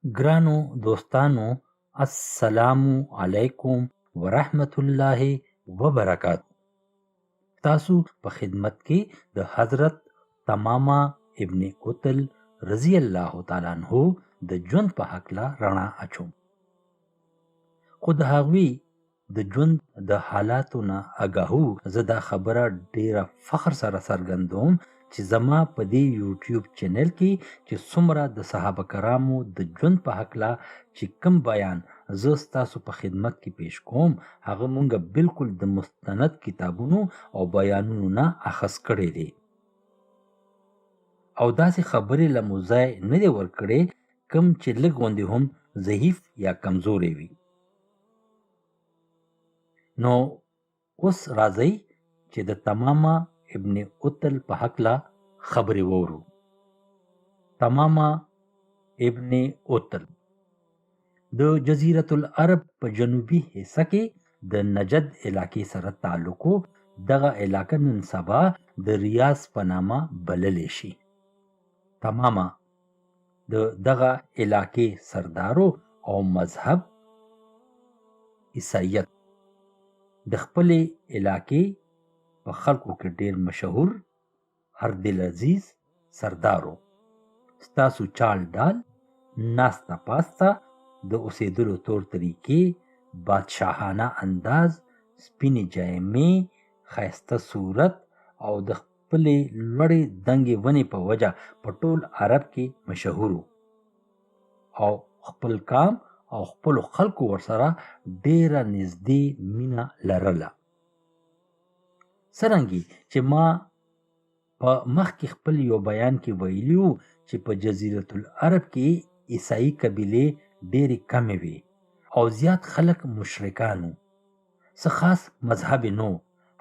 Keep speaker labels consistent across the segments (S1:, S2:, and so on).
S1: ګرانو دوستانو، السلام علیکم ورحمت الله وبرکاتہ. تاسو په خدمت کې د حضرت تمامه ابن قتل رضی الله تعالی عنہ د ژوند په هکله رڼا اچوم. خو د هغوی د ژوند د حالاتو نه آګاهو زه دا خبره ډیره فخر سره څرګندوم چې زما په دې یوټیوب چینل کې چې څومره د صحابه کرامو د ژوند په هکله چې کوم بیان زه ستاسو په خدمت کې پیش کوم، هغه مونږه بالکل د مستند کتابونو او بیانونو نه اخذ کړی دی او داسې خبرې له مو ځای نه دی ورکړی کوم چې لږ غوندې هم ضعیف یا کمزوری وي. نو اوس راځئ چې د تمامه ابن قتل په هکله خبرې وورو. تمامه ابن قتل د جزیرة العرب په جنوبي حصه کې د نجد علاقې سره تعلق و. دغه علاقه نن سبا د ریاض په نامه بللی شي. تمامه د دغه علاقې سردارو او مذهب عیسایت د خپلې علاقې په خلکو کې ډیر مشهور هر دل عزیز سردارو. ستاسو چال ډال، ناسته پاسته، د اوسېدلو طور طریقې، بادشاهانه انداز، سپینې جامې، ښایسته صورت او د خپلې لوړې دنګې ونې په وجه په ټول عرب کې مشهور او خپل کام او خپلو خلکو ورسره ډیره نږدې مینه لرله. څرنګه چې ما په مخکې خپل یو بیان کې ویلي وو چې په جزیرة العرب کې عیسائی قبیلې ډېرې کمې وې او زیات خلک مشرکان وو. څه خاص مذهب نو،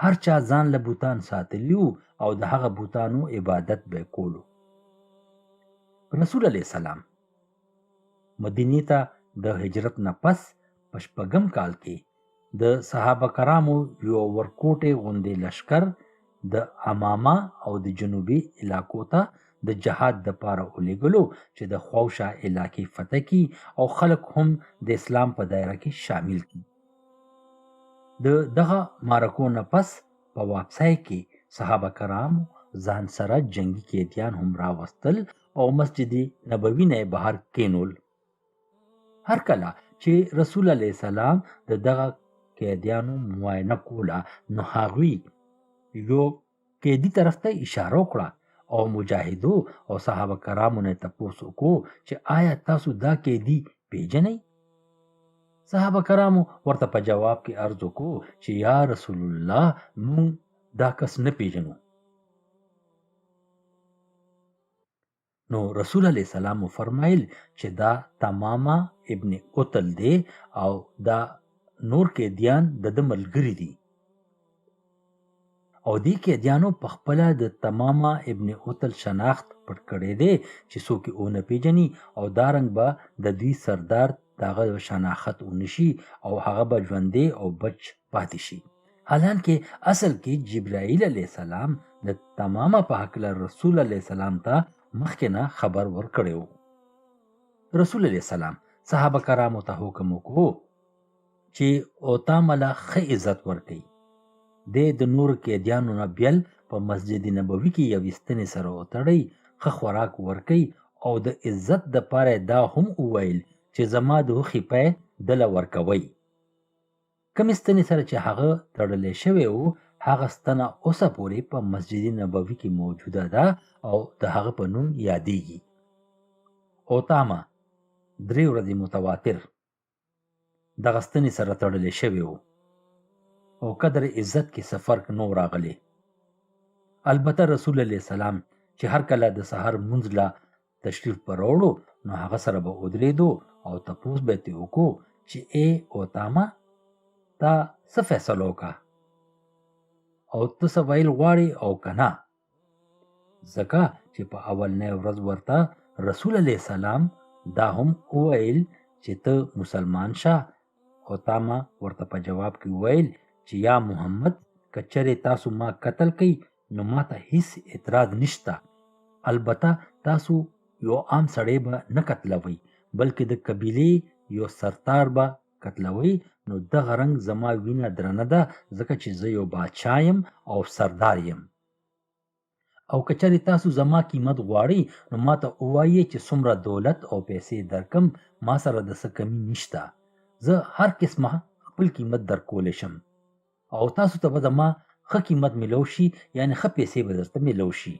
S1: هر چا ځان له بوتان ساتلی وو او د هغه بوتانو عبادت به کولو. رسول علیه السلام مدینې ته د هجرت نه پس په 6 کال کې د صحابه کرامو یو ورکوټې غوندې لشکر د امامه او د جنوبي علاقو ته د جهاد دپاره ولېږلو چې د خوشه علاقې فتح کړي او خلک هم د اسلام په دایره کې شامل کړي. د دغه معرکو نه پس په واپسۍ کې صحابه کرامو ځان سره جنگي قیدیان هم راوستل او مسجد نبوي نه بهر کینول. هر کله چې رسول علیه السلام د دغه قیدیانو معاینه کوله نو هغوی یو قیدي طرف ته اشاره وکړه او مجاهدو او صحابه کرامو نه تپوس وکړو چې آیا تاسو دا قیدي پیژنئ؟ صحابه کرامو ورته په جواب کې عرض وکړو چې یا رسول الله، مونږ دا کس نه پیژنو. نو رسول علیه السلام فرمایل چې دا تمامه ابن قتل دی او دا نور قیدیان د ملګری دي او دې قیدیانو په خپله د تمامه ابن قتل شناخت پټ کړی دی چې څوک یې ونه پیژني او دارنګ به د دوی سردار دغه شناخت ونشي او هغه به ژوندی او بچ پاتې شي. حالانکه اصل کې جبرائیل علیه السلام د تمامه په هکله رسول علیه السلام ته مخکې نه خبر ورکړی و. رسول علیه السلام صحابه کرامو ته حکم وکړو چې اوتامه له ښه عزت ورکړي. د نور قیدیانو نه بیل په مسجد نبوي کې یو ستنې سره وتړئ، ښه خوراک ورکړئ او د عزت دپاره دا هم وویل چې زما د هوښې پی دله ورکوئ. کومې ستنې سره چې هغه تړلی شوی و هغه ستنه اوسه پورې په مسجد نبوي کې موجوده ده او د هغه په نوم یادیږي. اوتامه 3 ورځې متواتر دغه ستنې سره تړلی شوی و او قدر عزت کې څه فرق نو راغلی. البته رسول علیه السلام چې هر کله د سحر مونځ له تشریف پر راوړو نو هغه سره به ودرېدو او تپوس به یې وکړو چې ای اوتامه، تا څه فیصله وکړه او ته څه ویل غواړې او که نه؟ ځکه چې په اولنۍ ورځ ورته رسول علیه السلام دا هم وویل چې ته مسلمان شه. اوتامه ورته په جواب کې وویل چې یا محمد، که چېرې تاسو ما قتل کړئ نو ما ته هیڅ اعتراض نشته، البته تاسو یو عام سړی به نه قتلوئ بلکې د قبیلې یو سردار به قتلوي، نو دغه رنګ زما وینه درنه ده، ځکه چې زه یو بادشاه یم او سردار یم. او که چېرې تاسو زما قیمت غواړئ، نو ما ته ووایئ چې څومره دولت او پیسې درکم، ما سره د څه کمی نشته. زه هر قسمه خپل قیمت درکولی شم او تاسو ته به زما ښه قیمت میلو شي، یعنې ښه پیسې به درته میلو شي.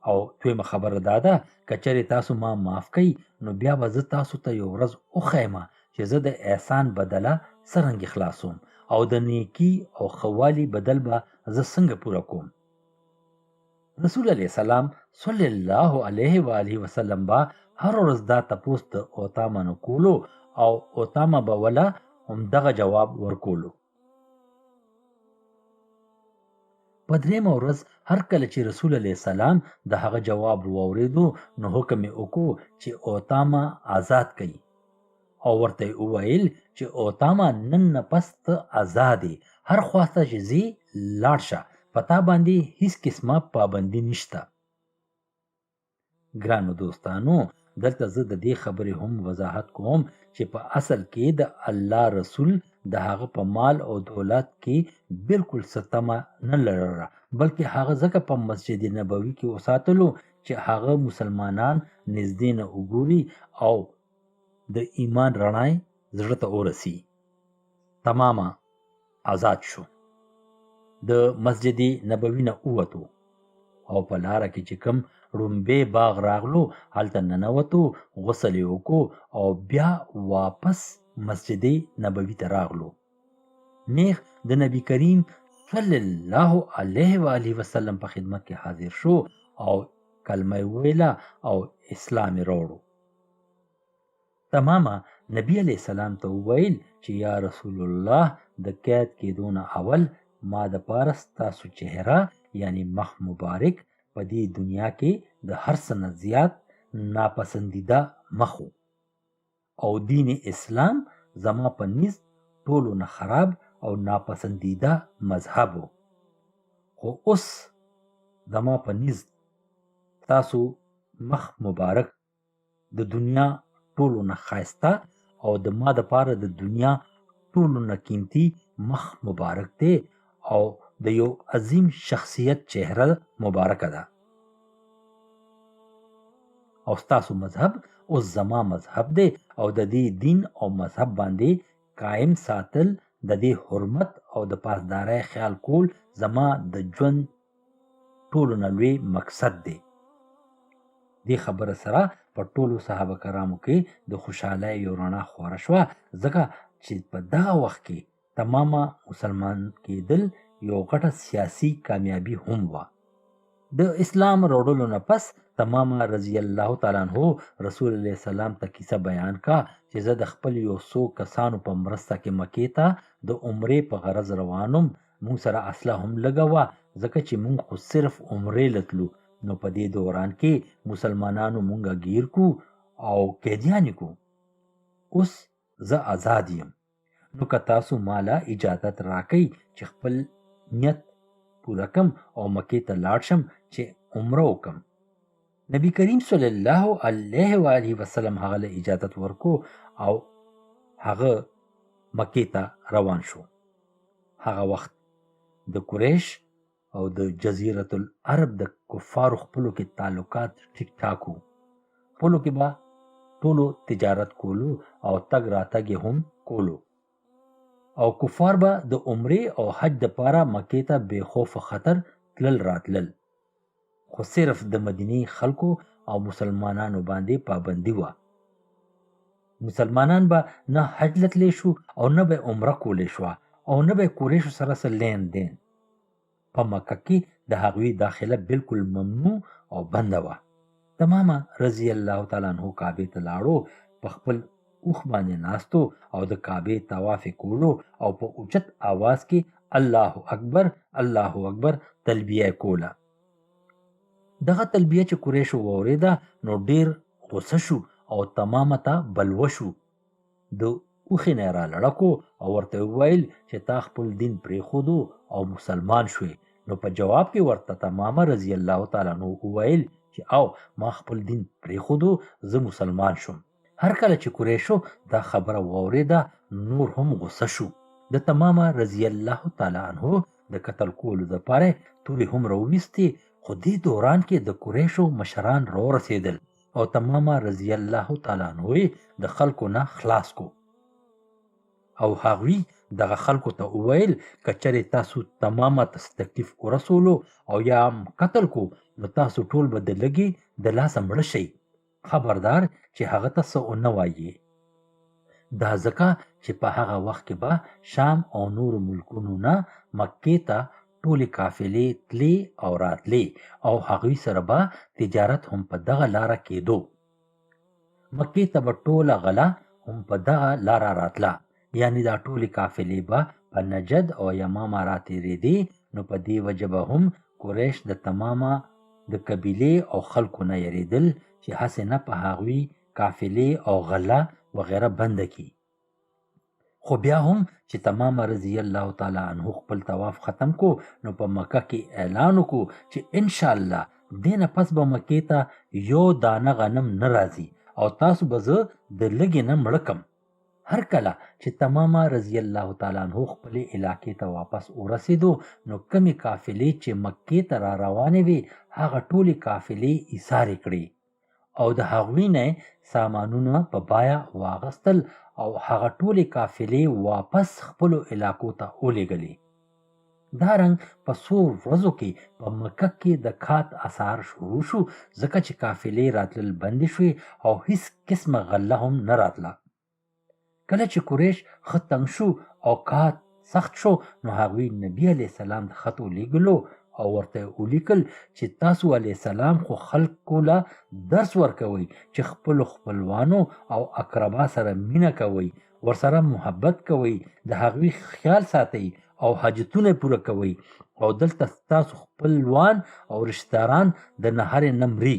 S1: او دویمه خبره دا ده، که چېرې تاسو ما معاف کړئ، نو بیا به زه تاسو ته یو ورځ وښیم چې زه د احسان بدله څرنګه خلاصوم او د نیکي او ښه والي بدل به زه څنګه پوره کوم. رسول علیه السلام صلی الله علیه و آله وسلم به هر ورځ دا تپوس د اوتامه نه کولو او اوتامه به ولا همدغه جواب ورکولو. په درېیمه ورځ هر کله چې رسول علیه السلام د هغه جواب واورېدو، نو حکم یې وکړو چې اوتامه آزاد کړي او ورته یې وویل چې اوتامه نن نه پس ته آزاد یې، هر خواته چې ځې لاړ شه، په تا باندې هیڅ قسمه پابندي نشته. ګرانو دوستانو، دلته زه د دې خبرې هم وضاحت کوم چې په اصل کې د الله رسول د هغه په مال او دولت کې بالکل څه تمه نه لرله، بلکې هغه ځکه په مسجد نبوي کې وساتلو چې هغه مسلمانان نږدې نه وګوري او د ایمان رڼا یې زړه ته ورسي. تمامه آزاد شو، د مسجد نبوي نه ووتو او په لاره کې چې کوم رومبې باغ راغلو، هلته ننوتو، غسل یې وکړو او بیا واپس مسجد نبوي ته راغلو. نیغ د نبی کریم صلی الله علیه و آله وسلم په خدمت کې حاضر شو او کلمه یې وویله او اسلام یې راوړو. تمامه نبی علیه السلام ته وویل چې یا رسول الله، د قید کېدو نه اول ما دپاره ستاسو چهره یعنی مخ مبارک په دې دنیا کې د هر څه نه زیات ناپسندیده مخ و او دین اسلام زما په نزد ټولو نه خراب او ناپسندیده مذهب و. خو اوس زما په نزد تاسو مخ مبارک د دنیا ټولو نه ښایسته او د ما دپاره د دنیا ټولو نه قیمتي مخ مبارک دی او د یو عظیم شخصیت چهره مبارکه ده. او ستاسو مذهب اوس زما مذهب دی او د دې دین او مذهب باندې قائم ساتل، د دې حرمت او د پاسدارۍ خیال کول زما د ژوند ټولو نه لوی مقصد دی. دې خبره سره په ټولو صحابه کرامو کې د خوشحالۍ یو رڼا خوره شوه، ځکه چې په دغه وخت کې تمامه مسلمان کېدل یو غټه سیاسي کامیابي هم وه. د اسلام راوړلو نه پس تمامه رضی الله تعالی عنہ رسول الله سلام ته کیسه بیان کا چې زه د خپل یو څو کسانو په مرسته کې مکې ته د عمرې په غرض روانم. مونږ سره اسلحه هم لږه وه، ځکه چې مونږ خو صرف عمرې لتلو، نو په دې دوران کې مسلمانانو مونږه گیر کو او قیدیان کو. اوس زه آزاد یم، نو که تاسو مالا اجازت راکئ چې خپل نیت پوره کم او مکې ته لاړ شم چې عمره وکم. نبی کریم صلی الله علیه و آله وسلم هغه له اجازت ورکو او هغه مکې ته روان شو. هغه وخت د قریش او د جزیرة العرب د کفارو خپلو کې تعلقات ټیک ټاک وو. خپلو کې به ټولو تجارت کولو او تګ راتګ یې هم کولو او کفار به د عمرې او حج دپاره مکې ته بې خوف خطر تلل راتلل. خو صرف د مدینې خلکو او مسلمانانو باندې پابندي وه. مسلمانان به نه حج لتلی شو او نه به عمره کولی شوه او نه به قریشو سره څه لین دین. په مکه کې د هغوی داخله بالکل ممنوع او بنده وه. تمامه رضی الله تعالی عنہ کعبې ته لاړو، په خپل اوښ باندې ناستو او د کعبې طواف یې کولو او په اوچت آواز کې الله اکبر الله اکبر تلبیه یې کوله. دغه تلبیه چې قریشو واورېده نو ډېر غوسه شو او تمامه ته بلوه شو. د اوښې نه یې رالړکو او ورته وویل چې تا خپل دین پرېښودو او مسلمان شوې. نو په جواب کې ورته تمامه رضی الله تعالی عنہ وویل چې او ما خپل دین پرېښودو، زه مسلمان شوم. هر کله چې قریشو دا خبره واورېده نور هم غوسه شو. د تمامه رضی الله تعالی عنه د قتل کولو دپاره تورې هم راوویستې، خو دې دوران کې د قریشو مشران راورسېدل او تمامه رضی الله تعالی عنه یې د خلکو نه خلاص کو او هغوی دغه خلکو ته وویل که چېرې تاسو تمامه ته تکلیف ورسولو او یا قتل کو نو تاسو ټول به د لږې د لاسه مړه شئ، خبردار چې هغه ته څه ونه وایي. دا ځکه چې په هغه وخت کې به شام او نورو ملکونو نه مکې ته ټولې قافلې تلې او راتلې او هغوی سره به تجارت هم په دغه لاره کېدو. مکې ته به ټوله غله هم په دغه لاره راتله، یعنی دا ټولې قافلې به په نجد او یمامه راتېرېدې. نو په دې وجه به هم قریش د تمامه د قبیلې او خلکو نه یریدل چې هسې نه په هغوی قافلې او غله وغیره بنده کی. خو بیا هم چې تمامه رضی الله تعالی عنه خپل طواف ختم کو نو په مکه کې اعلان وکړو چې ان شاء الله دینه پس به مکې ته یو دانه غنم نه راځي او تاسو به زه د لږې نه مړه کم. هر کله چې تمامه رضی الله تعالی عنه خپل علاقې ته واپس ورسېدو نو کمی قافلې چې مکې ته را روانې وي هغه ټولې قافلې ایثارې کړې او د هغوی نه سامانونه په بایا واغستل او هغه ټولې قافلې واپس خپلو علاقو ته ولېږلې. دا رنګ په څو ورځو کې په مکه کې د کات اثار شروع شو، ځکه چې قافلې راتلل بندې شوې او هیڅ قسمه غله هم نه راتله. کله چې قریش ښه تنګ شو او کات سخت شو نو هغوی نبي علیه السلام د خط ولیږلو او ورته ولیکل چې تاسو علیه السلام خو خلکو له درس ورکوئ چې خپلو خپلوانو او اقربا سره مینه کوئ، ورسره محبت کوئ، د هغوی خیال ساتئ او حاجتونه پوره کوئ او دلته تاسو خپلوان او رشتهداران د نهارې نه مري،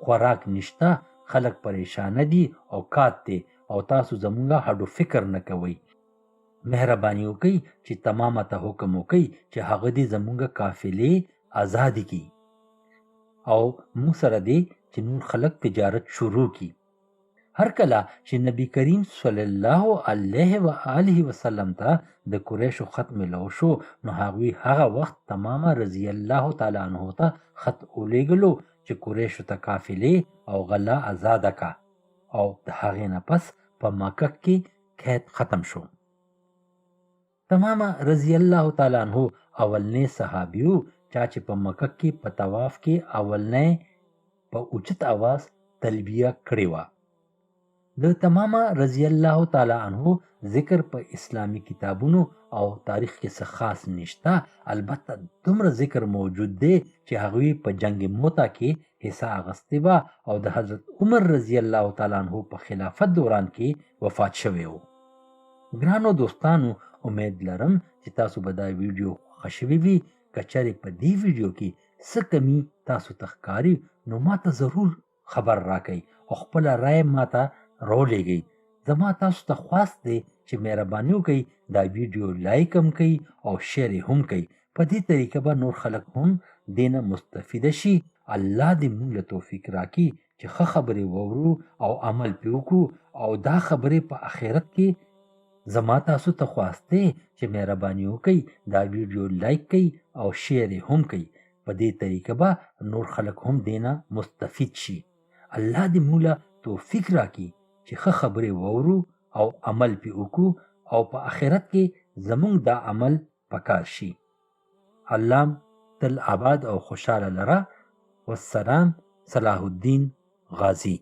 S1: خوراک نشته، خلک پریشانه دي او کات دی او تاسو زمونږه هډو فکر نه کوئ. مهرباني وکئ چې تمامه ته حکم وکئ چې هغه دې زمونږه قافلې آزادې کړي او موږ سره دې چې نور خلک تجارت شروع کړي. هر کله چې نبی کریم صلی الله علیه و آله وسلم ته د قریشو خط ملو شو نو هغوی هغه وخت تمامه رضی الله تعالی عنه ته خط ولېږلو چې قریشو ته قافلې او غله آزاده کا او د هغې نه پس په مکه کې قید ختم شو. تمامه رضی الله تعالی عنه اولنی صحابیو چا چې په مکه کې په طواف کې اولنی په اوچت आवाज تلبیه کړې وه. د تمامه رضی الله تعالی عنه ذکر په اسلامی کتابونو او تاریخ کې څه خاص نشته، البته دومره ذکر موجود دی چې هغوی په جنگ موته کې حصہ اخیستې وه او د حضرت عمر رضی الله تعالی عنه په خلافت دوران کې وفات شوی و. ګرانو دوستانو، امید لرم چې تاسو به دا ویډیو خوښه شوې وي. که چېرې په دې ویډیو کې څه کمی تاسو ته ښکاري نو ماته ضرور خبر راکئ او خپله رایه ماته راولېږئ. زما تاسو ته خواست دی چې مهرباني وکئ دا ویډیو لایک هم کئ او شیر یې هم کئ. په دې طریقه به نور خلک هم دې نه مستفیده شي. الله دې موږ له توفیق راکړي چې ښه خبرې واورو او عمل پرې وکړو او دا خبرې په آخرت کې زما تاسو ته خواست دی چې مهرباني وکئ دا ویډیو لایک کئ او شیر یې هم کئ. په دې طریقه به نور خلک هم دې نه مستفید شي. الله دې موږ له توفیق راکړي چې ښه خبرې واورو او عمل پرې وکړو او په آخرت کې زموږ دا عمل پکار شي. الله تل آباد او خوشحاله لره. والسلام. صلاح الدین غازی.